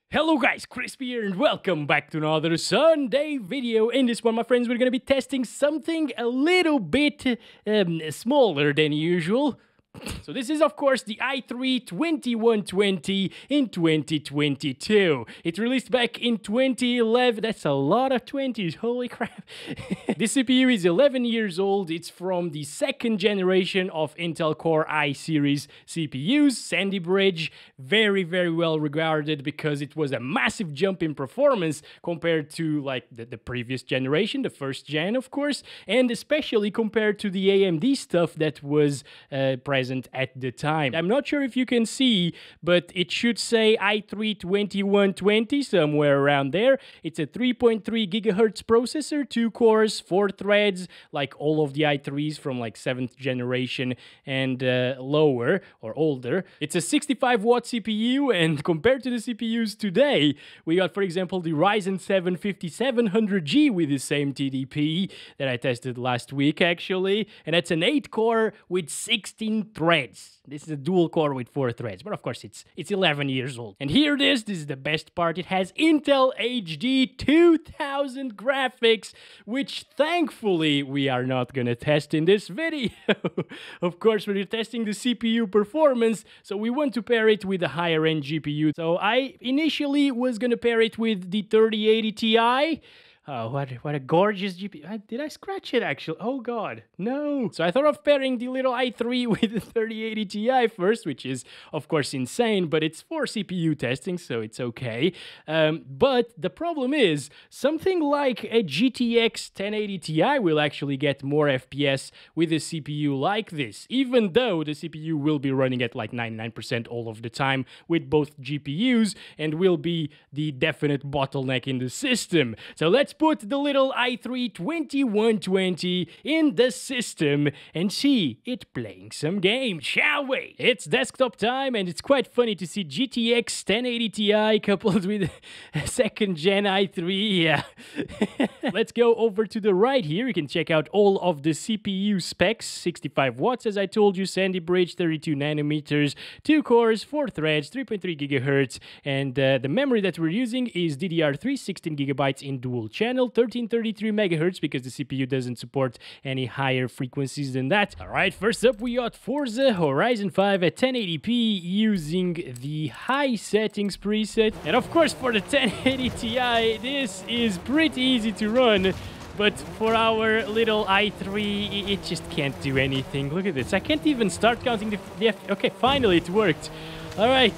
Hello guys, Crispy here and welcome back to another Sunday video. In this one, my friends, we're gonna be testing something a little bit smaller than usual. So this is, of course, the i3-2120 in 2022. It released back in 2011. That's a lot of 20s, holy crap. This CPU is 11 years old. It's from the second generation of Intel Core i-series CPUs. Sandy Bridge, very well regarded because it was a massive jump in performance compared to like the previous generation, the first gen, of course, and especially compared to the AMD stuff that was present at the time. I'm not sure if you can see, but it should say i3-2120 somewhere around there. It's a 3.3 gigahertz processor, 2 cores, 4 threads, like all of the i3s from like 7th generation and lower or older. It's a 65-watt CPU, and compared to the CPUs today, we got, for example, the Ryzen 7 5700G with the same TDP that I tested last week, actually, and that's an 8-core with 16 threads. This is a dual core with 4 threads, but of course it's 11 years old. And here it is. This is the best part. It has Intel HD 2000 graphics, which thankfully we are not gonna test in this video. Of course, we're testing the CPU performance, so we want to pair it with a higher end GPU. So I initially was gonna pair it with the 3080 Ti. Oh, what a gorgeous GPU. Did I scratch it, actually? Oh, God, no. So I thought of pairing the little i3 with the 3080 Ti first, which is, of course, insane, but it's for CPU testing, so it's okay. But the problem is, something like a GTX 1080 Ti will actually get more FPS with a CPU like this, even though the CPU will be running at like 99% all of the time with both GPUs and will be the definite bottleneck in the system. So let's put the little i3-2120 in the system and see it playing some games, shall we? It's desktop time, and it's quite funny to see GTX 1080 Ti coupled with a second-gen i3. Yeah. Let's go over to the right here. You can check out all of the CPU specs. 65 watts, as I told you, Sandy Bridge, 32 nanometers, 2 cores, 4 threads, 3.3 gigahertz, and the memory that we're using is DDR3, 16 gigabytes in dual channel, 1333 megahertz, because the CPU doesn't support any higher frequencies than that. All right, first up we got Forza Horizon 5 at 1080p using the high settings preset. And of course, for the 1080 Ti, this is pretty easy to run. But for our little i3, it just can't do anything. Look at this. I can't even start counting the okay, finally it worked. All right.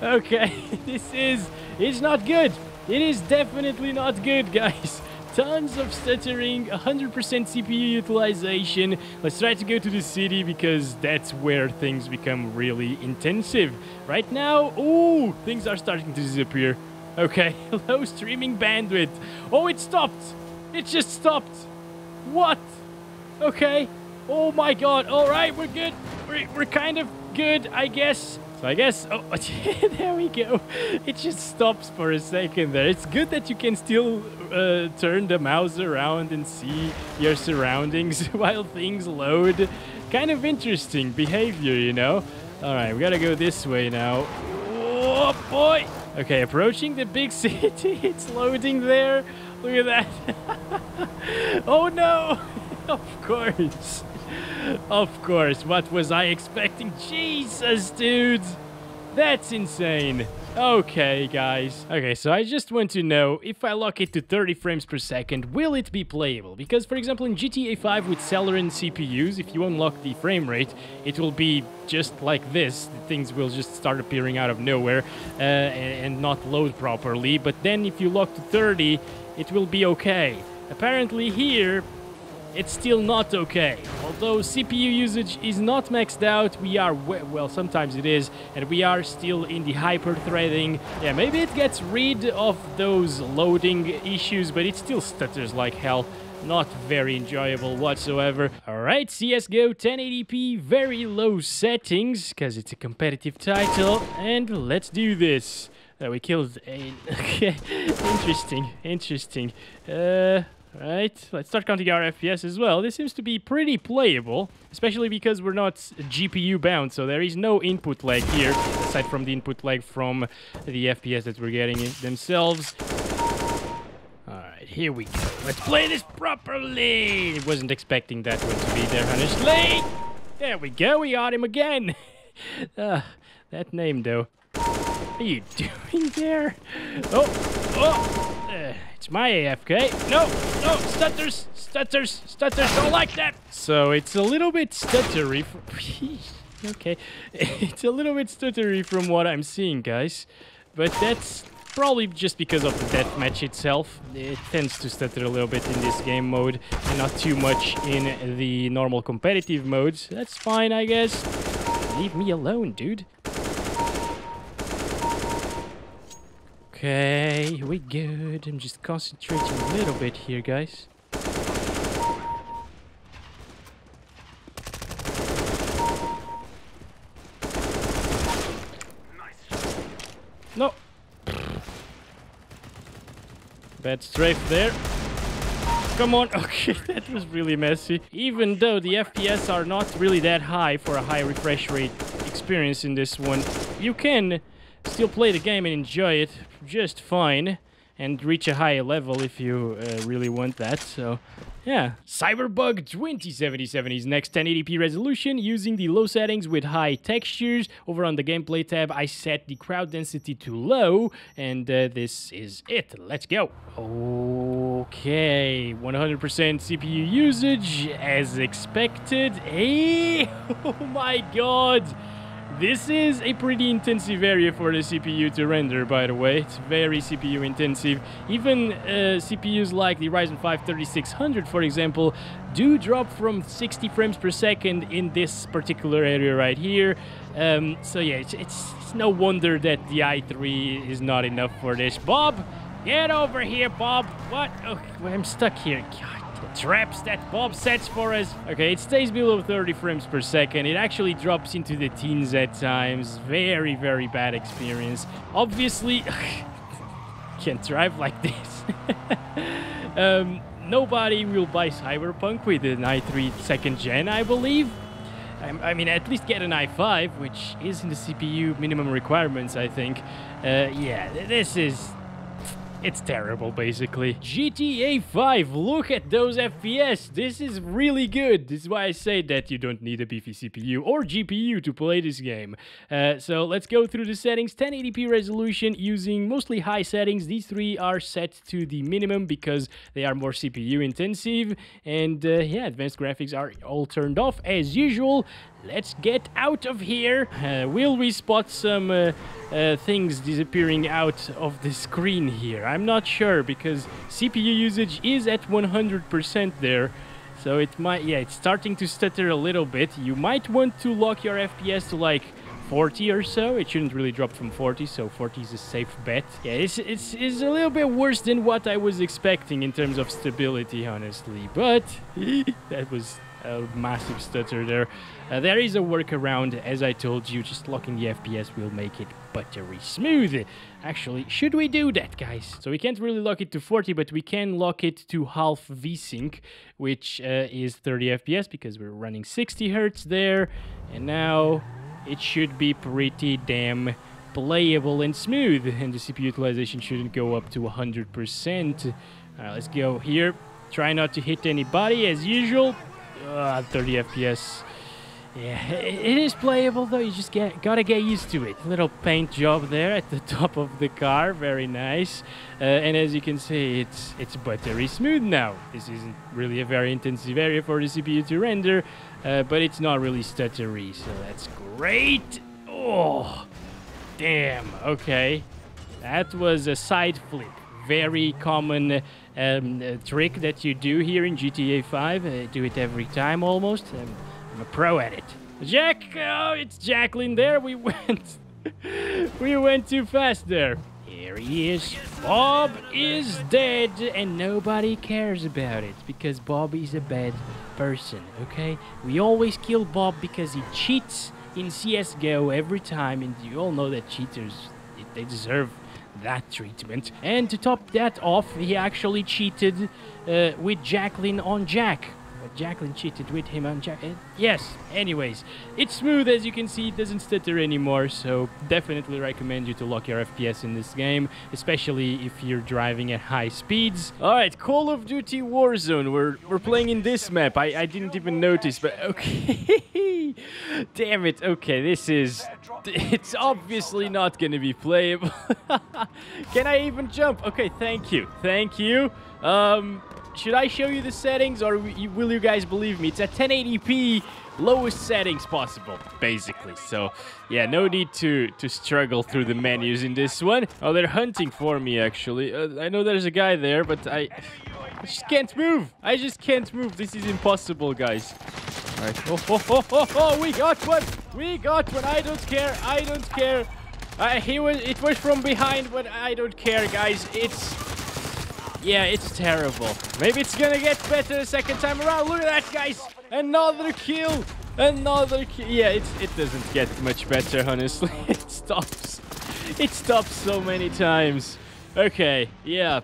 Okay, it's not good. It is definitely not good, guys. Tons of stuttering, 100% CPU utilization. Let's try to go to the city because that's where things become really intensive. Right now, ooh, things are starting to disappear. Okay, low streaming bandwidth. Oh, it stopped. It just stopped. What? Okay. Oh my God. All right, we're good. We're kind of good, I guess. So I guess, oh, there we go. It just stops for a second there. It's good that you can still turn the mouse around and see your surroundings while things load. Kind of interesting behavior, you know? All right, we gotta go this way now. Oh, boy. Okay, approaching the big city. It's loading there. Look at that. Oh, no. Of course. Of course, what was I expecting? Jesus, dude! That's insane. Okay, guys. Okay, so I just want to know, if I lock it to 30 frames per second, will it be playable? Because, for example, in GTA 5 with Celeron CPUs, if you unlock the frame rate, it will be just like this. Things will just start appearing out of nowhere and not load properly. But then if you lock to 30, it will be okay. Apparently here, it's still not okay. Although CPU usage is not maxed out, we are, well, sometimes it is, and we are still in the hyper-threading. Yeah, maybe it gets rid of those loading issues, but it still stutters like hell. Not very enjoyable whatsoever. Alright, CSGO 1080p, very low settings, because it's a competitive title, and let's do this. We killed a... Okay, interesting. Right, let's start counting our FPS as well. This seems to be pretty playable, especially because we're not GPU bound, so there is no input lag here, aside from the input lag from the FPS that we're getting themselves. Alright, here we go. Let's play this properly! Wasn't expecting that one to be there, honestly. There we go, we got him again. That name, though. What are you doing there? It's my AFK. No, stutters, don't like that. So it's a little bit stuttery. Okay, it's a little bit stuttery from what I'm seeing, guys. But that's probably just because of the deathmatch itself. It tends to stutter a little bit in this game mode, and not too much in the normal competitive modes. That's fine, I guess. Leave me alone, dude. Okay, we good. I'm just concentrating a little bit here, guys. No. Bad strafe there. Come on. Okay, that was really messy. Even though the FPS are not really that high for a high refresh rate experience in this one, you can still play the game and enjoy it just fine and reach a higher level if you really want that. So yeah, Cyberpunk 2077 is next 1080p resolution using the low settings with high textures. Over on the gameplay tab, I set the crowd density to low, and this is it. Let's go. Okay, 100% CPU usage as expected. Hey, oh my god. This is a pretty intensive area for the CPU to render, by the way. It's very CPU intensive. Even CPUs like the Ryzen 5 3600, for example, do drop from 60 frames per second in this particular area right here. So yeah, it's no wonder that the i3 is not enough for this. Bob, get over here, Bob. What? Oh, I'm stuck here. God. Traps that Bob sets for us. Okay, it stays below 30 frames per second. It actually drops into the teens at times. Very, very bad experience. Obviously, can't drive like this. Nobody will buy Cyberpunk with an i3 2nd gen, I believe. I mean, at least get an i5, which is in the CPU minimum requirements, I think. Yeah, this is... it's terrible, basically. GTA 5, look at those FPS. This is really good. This is why I say that you don't need a beefy CPU or GPU to play this game. So let's go through the settings. 1080p resolution using mostly high settings. These three are set to the minimum because they are more CPU intensive. And yeah, advanced graphics are all turned off as usual. Let's get out of here. Will we spot some things disappearing out of the screen here? I'm not sure because CPU usage is at 100% there. So it might, yeah, it's starting to stutter a little bit. You might want to lock your FPS to like 40 or so. It shouldn't really drop from 40, so 40 is a safe bet. Yeah, it's a little bit worse than what I was expecting in terms of stability, honestly. But that was a massive stutter there. There is a workaround, as I told you. Just locking the FPS will make it buttery smooth. Actually, should we do that, guys? So we can't really lock it to 40, but we can lock it to half VSync, which is 30 FPS because we're running 60 Hertz there. And now it should be pretty damn playable and smooth, and the CPU utilization shouldn't go up to 100%. Let's go here. Try not to hit anybody as usual. 30 FPS. Yeah, it is playable though. You just gotta get used to it. Little paint job there at the top of the car, very nice. And as you can see, it's buttery smooth now. This isn't really a very intensive area for the CPU to render, but it's not really stuttery, so that's great. Oh, damn. Okay, that was a side flip. Very common trick that you do here in GTA 5. I do it every time almost. I'm a pro at it. Jack, oh, it's Jacqueline there. We went too fast there. Here he is. Bob is dead, and nobody cares about it because Bob is a bad person. Okay, we always kill Bob because he cheats in CSGO every time, and you all know that cheaters, they deserve that treatment. And to top that off, he actually cheated with Jacqueline on Jack. But Jacqueline cheated with him on Jack. Yes, anyways, it's smooth as you can see, it doesn't stutter anymore, so definitely recommend you to lock your FPS in this game, especially if you're driving at high speeds. Alright, Call of Duty Warzone, we're playing in this map. I didn't even notice, but okay. Damn it, okay, it's obviously not gonna be playable. Can I even jump? Okay, thank you. Should I show you the settings, or will you guys believe me? It's at 1080p, lowest settings possible, basically. So, yeah, no need to struggle through the menus in this one. Oh, they're hunting for me, actually. I know there's a guy there, but I just can't move. I just can't move. This is impossible, guys. All right. Oh, we got one. We got one. I don't care. It was from behind, but I don't care, guys. Yeah, it's terrible. Maybe it's gonna get better the second time around. Look at that, guys. Another kill. Yeah, it doesn't get much better, honestly. It stops so many times. Okay, yeah.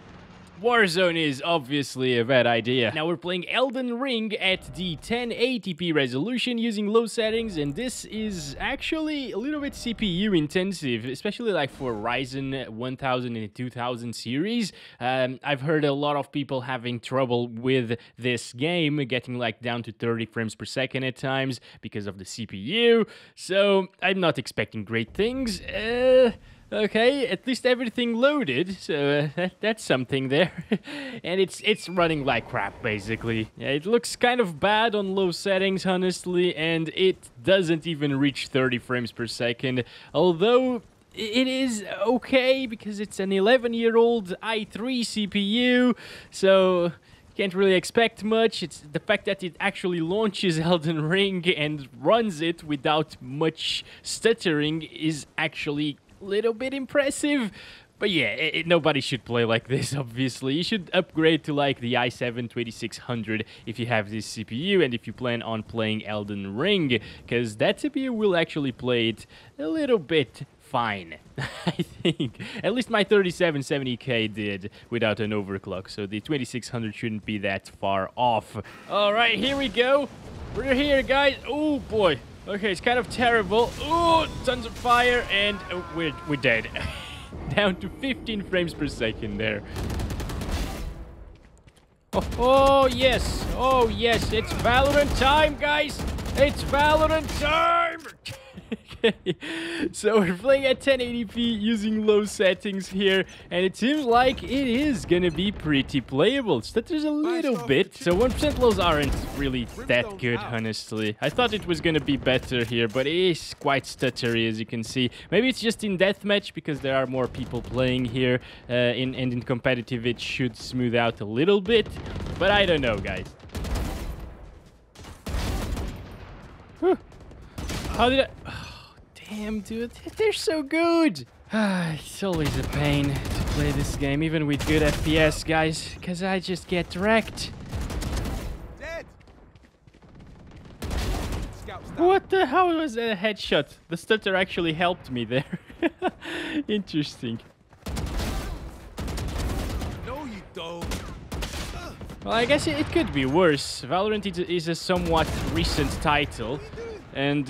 Warzone is obviously a bad idea. Now we're playing Elden Ring at the 1080p resolution using low settings, and this is actually a little bit CPU intensive, especially like for Ryzen 1000 and 2000 series. I've heard a lot of people having trouble with this game, getting like down to 30 frames per second at times because of the CPU. So I'm not expecting great things. Okay, at least everything loaded, so that's something there. And it's running like crap, basically. Yeah, it looks kind of bad on low settings, honestly, and it doesn't even reach 30 frames per second. Although it is okay, because it's an 11-year-old i3 CPU, so can't really expect much. It's the fact that it actually launches Elden Ring and runs it without much stuttering is actually little bit impressive. But yeah, nobody should play like this, obviously. You should upgrade to like the i7-2600 if you have this CPU and if you plan on playing Elden Ring, because that CPU will actually play it a little bit fine. I think at least my 3770K did without an overclock, so the 2600 shouldn't be that far off. All right, here we go. We're here, guys. Oh boy. Okay, it's kind of terrible. Oh, tons of fire, and we're dead. Down to 15 frames per second there. Oh yes, it's Valorant time, guys. It's Valorant time. Okay, so we're playing at 1080p using low settings here, and it seems like it is gonna be pretty playable. Stutters a little bit, so 1% lows aren't really that good, honestly. I thought it was gonna be better here, but it is quite stuttery, as you can see. Maybe it's just in deathmatch because there are more people playing here, and in competitive it should smooth out a little bit, but I don't know, guys. Whew. How did I... Damn, dude, they're so good. It's always a pain to play this game, even with good FPS, guys, because I just get wrecked. Dead. What the hell was that a headshot? The stutter actually helped me there. Interesting. No, you don't. Well, I guess it could be worse. Valorant is a somewhat recent title. And,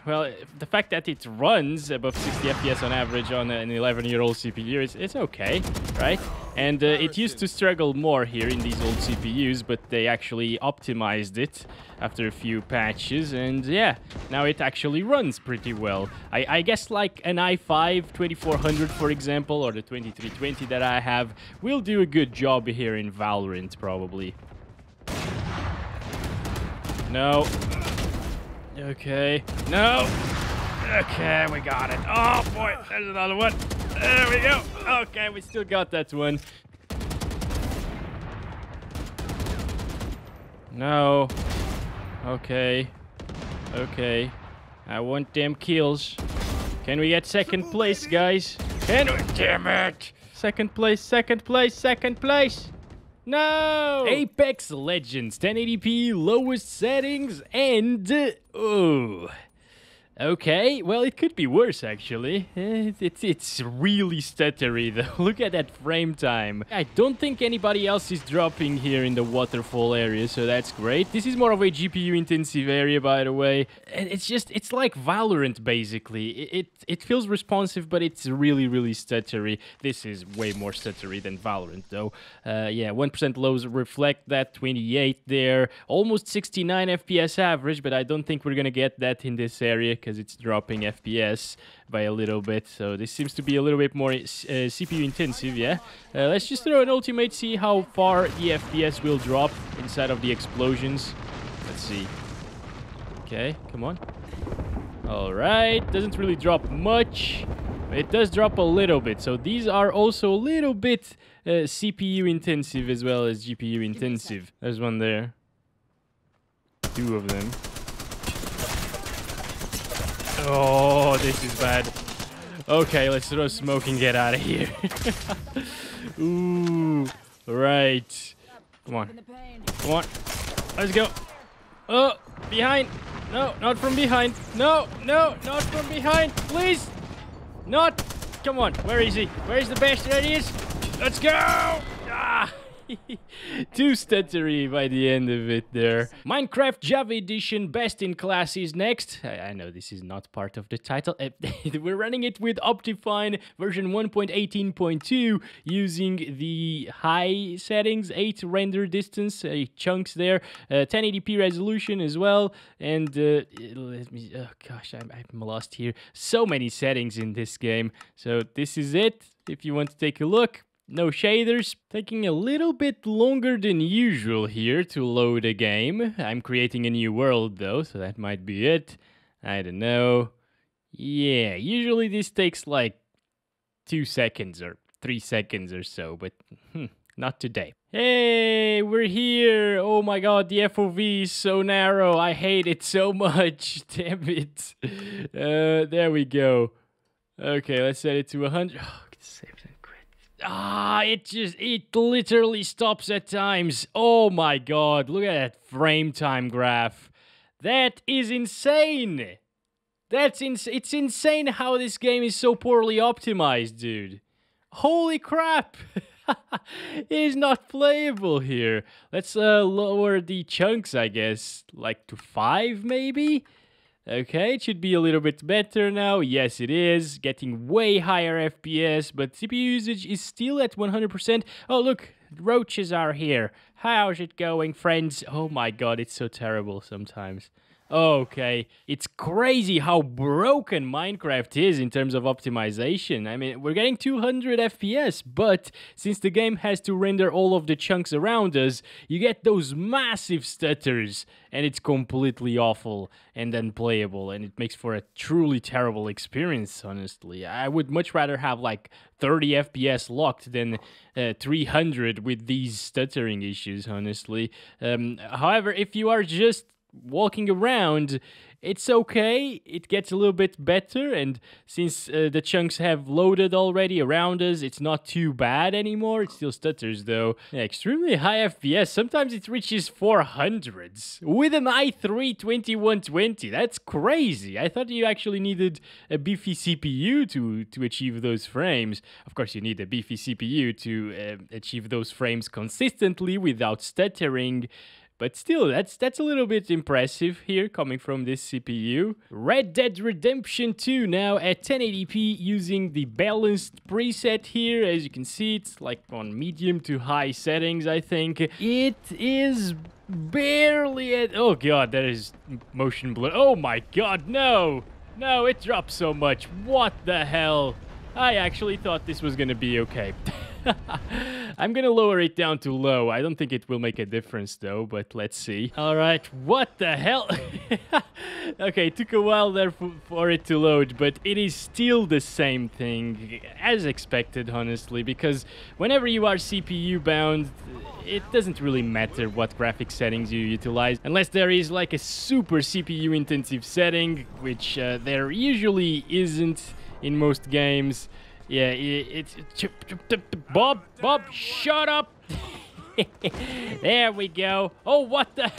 well, the fact that it runs above 60 FPS on average on an 11-year-old CPU, it's okay, right? And it used to struggle more here in these old CPUs, but they actually optimized it after a few patches, and yeah, now it actually runs pretty well. I guess like an i5-2400, for example, or the 2320 that I have, will do a good job here in Valorant, probably. No. Okay. No. Okay, we got it. Oh, boy. There's another one. There we go. Okay, we still got that one. No. Okay. Okay. I want them kills. Can we get second place, guys? Can we? Damn it. Second place, second place, second place. No! Apex Legends, 1080p, lowest settings, and... Oh. Okay, well, it could be worse, actually. It's really stuttery, though. Look at that frame time. I don't think anybody else is dropping here in the waterfall area, so that's great. This is more of a GPU-intensive area, by the way. And it's like Valorant, basically. It feels responsive, but it's really, really stuttery. This is way more stuttery than Valorant, though. Yeah, 1% lows reflect that, 28 there. Almost 69 FPS average, but I don't think we're gonna get that in this area, because it's dropping FPS by a little bit. So this seems to be a little bit more CPU intensive, yeah. Let's just throw an ultimate, see how far the FPS will drop inside of the explosions. Let's see. Okay, come on. All right, doesn't really drop much. It does drop a little bit. So these are also a little bit CPU intensive as well as GPU intensive. There's one there. Two of them. Oh, this is bad. Okay, let's throw smoke and get out of here. Ooh, right. Come on. Come on. Let's go. Oh, behind. No, not from behind. No, no, not from behind. Please. Not. Come on. Where is he? Where is the bastard? There he is. Let's go. Ah. Too stuttery by the end of it there. Minecraft Java Edition Best in Class is next. I know this is not part of the title. We're running it with Optifine version 1.18.2 using the high settings, 8 render distance, chunks there, 1080p resolution as well. And let me, oh gosh, I'm lost here. So many settings in this game. So this is it. If you want to take a look. No shaders. Taking a little bit longer than usual here to load a game. I'm creating a new world though, so that might be it. I don't know. Yeah, usually this takes like 2 seconds or 3 seconds or so, but not today. Hey, we're here. Oh my god, the FOV is so narrow. I hate it so much. Damn it. There we go. Okay, let's set it to 100. Oh, save it. Ah, it literally stops at times. Oh my god, look at that frame time graph. That is insane. It's insane how this game is so poorly optimized, dude. Holy crap. It is not playable here. Let's lower the chunks, I guess, like to 5 maybe? Okay, it should be a little bit better now. Yes, it is. Getting way higher FPS, but CPU usage is still at 100%. Oh, look, roaches are here. How's it going, friends? Oh my god, it's so terrible sometimes. Okay, it's crazy how broken Minecraft is in terms of optimization. I mean, we're getting 200 FPS, but since the game has to render all of the chunks around us, you get those massive stutters, and it's completely awful and unplayable, and it makes for a truly terrible experience, honestly. I would much rather have like 30 FPS locked than 300 with these stuttering issues, honestly. However, if you are just walking around, it's okay. It gets a little bit better, and since the chunks have loaded already around us, it's not too bad anymore. It still stutters though. Yeah, extremely high FPS. Sometimes it reaches 400s with an i3-2120. That's crazy. I thought you actually needed a beefy CPU to achieve those frames. Of course, you need a beefy CPU to achieve those frames consistently without stuttering. But still, that's a little bit impressive here, coming from this CPU. Red Dead Redemption 2 now at 1080p using the balanced preset here. As you can see, it's like on medium to high settings, I think. It is barely at... Oh god, that is motion blur. Oh my god, no! No, it dropped so much. What the hell? I actually thought this was gonna be okay. I'm gonna lower it down to low. I don't think it will make a difference though, but let's see. All right, what the hell? Okay, it took a while there for it to load, but it is still the same thing as expected, honestly, because whenever you are CPU bound, it doesn't really matter what graphic settings you utilize, unless there is like a super CPU intensive setting, which there usually isn't in most games. Yeah, it's... Bob, shut up! There we go. Oh, what the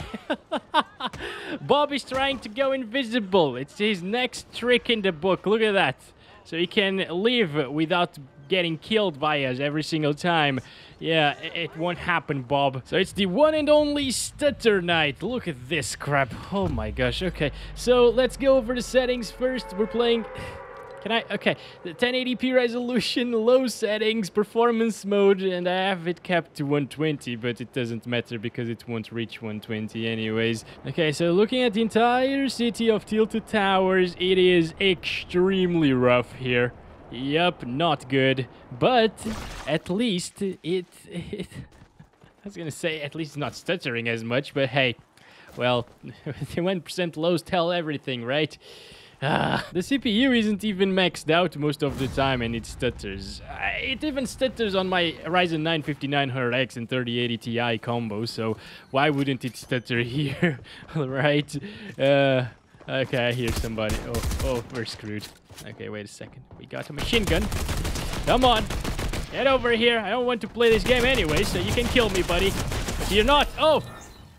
Bob is trying to go invisible. It's his next trick in the book. Look at that. So he can live without getting killed by us every single time. Yeah, it won't happen, Bob. So it's the one and only Stutter Night. Look at this crap. Oh my gosh. Okay, so let's go over the settings first. We're playing... Can I? Okay, the 1080p resolution, low settings, performance mode, and I have it capped to 120, but it doesn't matter because it won't reach 120 anyways. Okay, so looking at the entire city of Tilted Towers, it is extremely rough here. Yup, not good, but at least it I was gonna say at least it's not stuttering as much, but hey, well, the 1% lows tell everything, right? The CPU isn't even maxed out most of the time and it stutters. It even stutters on my Ryzen 9 5900X and 3080 Ti combo, so why wouldn't it stutter here? Alright. Okay, I hear somebody. Oh, we're screwed. Okay, wait a second. We got a machine gun. Come on. Get over here. I don't want to play this game anyway, so you can kill me, buddy. But you're not. Oh!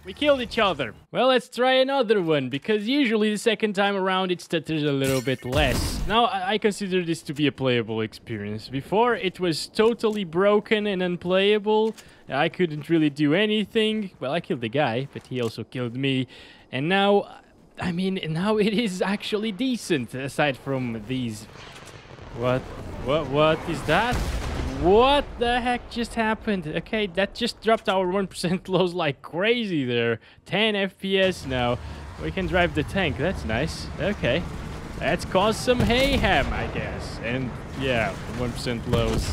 We killed each other. Well, let's try another one, because usually the second time around it stutters a little bit less. Now, I consider this to be a playable experience. Before, it was totally broken and unplayable. I couldn't really do anything. Well, I killed the guy, but he also killed me. And now, I mean, now it is actually decent, aside from these... What is that? What the heck just happened? Okay, that just dropped our 1% lows like crazy there. 10 FPS now. We can drive the tank. That's nice. Okay. Let's cause some mayhem, I guess. And yeah, 1% lows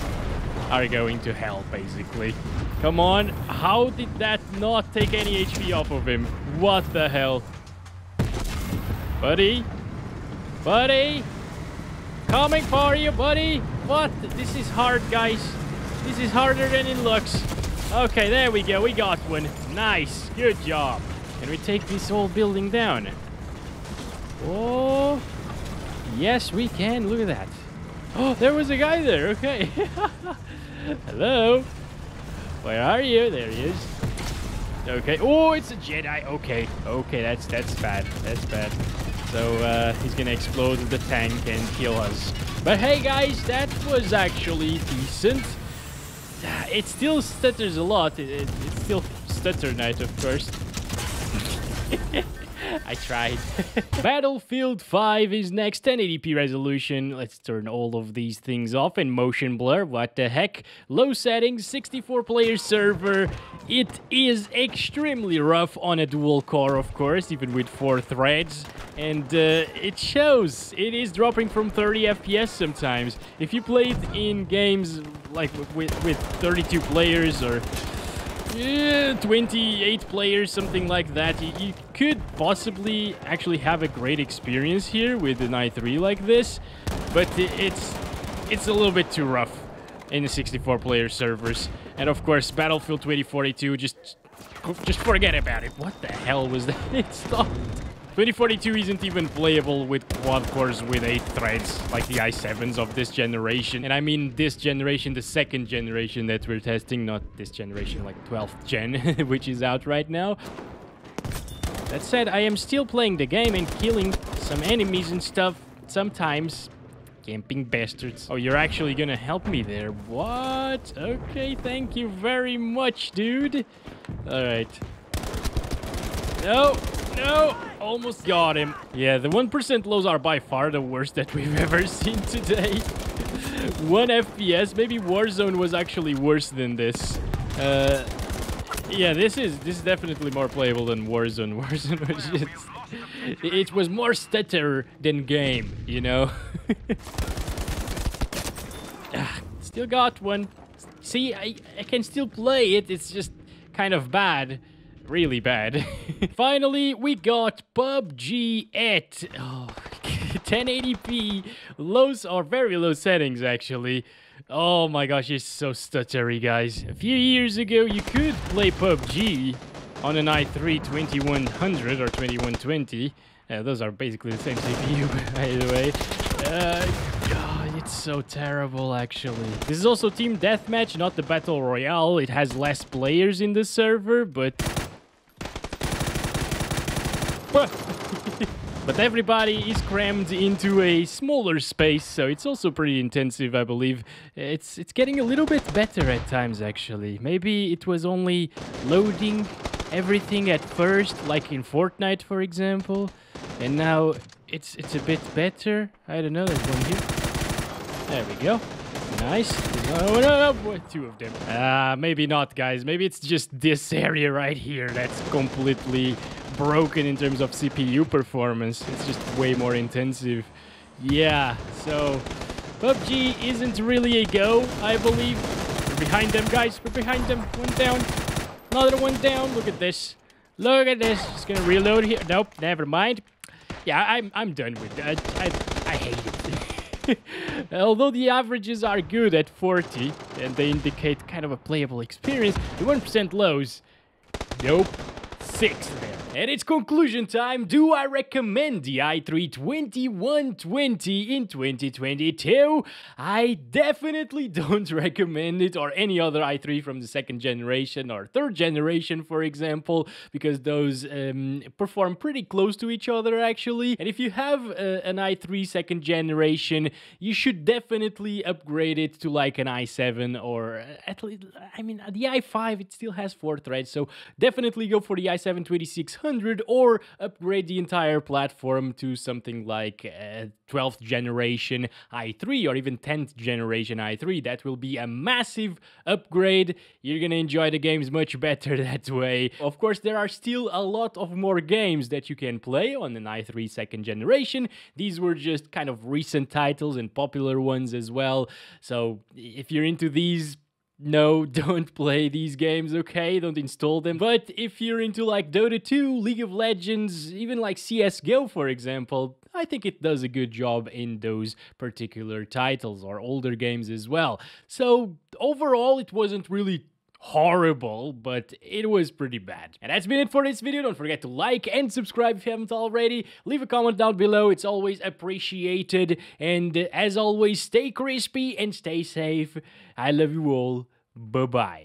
are going to hell, basically. Come on. How did that not take any HP off of him? What the hell? Buddy? Buddy? Coming for you, buddy. What? This is hard, guys. This is harder than it looks. Okay, there we go. We got one. Nice. Good job. Can we take this whole building down? Oh. Yes, we can. Look at that. Oh, there was a guy there. Okay. Hello. Where are you? There he is. Okay. Oh, it's a Jedi. Okay. Okay, that's bad. That's bad. So he's gonna explode the tank and kill us. But hey guys, that was actually decent. It still stutters a lot. It's still Stutter Night, of course. I tried. Battlefield 5 is next, 1080p resolution. Let's turn all of these things off and motion blur. What the heck? Low settings, 64-player server. It is extremely rough on a dual core, of course, even with 4 threads. And it shows. It is dropping from 30 FPS sometimes. If you play it in games like with 32 players or 28 players, something like that, you could possibly actually have a great experience here with an i3 like this, but it's a little bit too rough in the 64-player servers. And of course, Battlefield 2042, just forget about it. What the hell was that? It stopped. 2042 isn't even playable with quad cores with 8 threads, like the i7s of this generation. And I mean this generation, the second generation that we're testing, not this generation, like 12th gen, which is out right now. That said, I am still playing the game and killing some enemies and stuff sometimes. Camping bastards. Oh, you're actually gonna help me there. What? Okay, thank you very much, dude. Alright. No! No! Almost got him. Yeah, the 1% lows are by far the worst that we've ever seen today. 1 FPS. Maybe Warzone was actually worse than this. Yeah, this is definitely more playable than Warzone. Warzone was just... It was more stutter than game, you know? Still got one. See, I can still play it. It's just kind of bad. Really bad. Finally, we got PUBG at 1080p, lows or very low settings actually. Oh my gosh, it's so stuttery, guys. A few years ago, you could play PUBG on an i3 2100 or 2120. Those are basically the same CPU, by the way. it's so terrible, actually. This is also Team Deathmatch, not the Battle Royale. It has less players in the server, but... But everybody is crammed into a smaller space, so it's also pretty intensive, I believe. It's getting a little bit better at times, actually. Maybe it was only loading everything at first, like in Fortnite, for example. And now it's a bit better. I don't know, there's one here. There we go. Nice. Oh, no, two of them. Maybe not, guys. Maybe it's just this area right here that's completely broken in terms of CPU performance. It's just way more intensive. Yeah, so PUBG isn't really a go, I believe. We're behind them, guys. We're behind them. One down. Another one down. Look at this. Look at this. Just gonna reload here. Nope, never mind. Yeah, I'm done with that. I hate it. Although the averages are good at 40, and they indicate kind of a playable experience, the 1% lows, nope, 6 there. And it's conclusion time. Do I recommend the i3 2120 in 2022? I definitely don't recommend it, or any other i3 from the 2nd generation or 3rd generation, for example, because those perform pretty close to each other, actually. And if you have an i3 2nd generation, you should definitely upgrade it to like an i7, or at least, I mean, the i5, it still has 4 threads, so definitely go for the i7 2600, or upgrade the entire platform to something like 12th generation i3 or even 10th generation i3. That will be a massive upgrade. You're gonna enjoy the games much better that way. Of course, there are still a lot of more games that you can play on an i3 2nd generation. These were just kind of recent titles and popular ones as well. So if you're into these, no, don't play these games, okay? Don't install them. But if you're into like Dota 2, League of Legends, even like CSGO, for example, I think it does a good job in those particular titles, or older games as well. So overall, it wasn't really horrible, but it was pretty bad. And that's been it for this video. Don't forget to like and subscribe if you haven't already. Leave a comment down below. It's always appreciated. And as always, stay crispy and stay safe. I love you all. Bye-bye.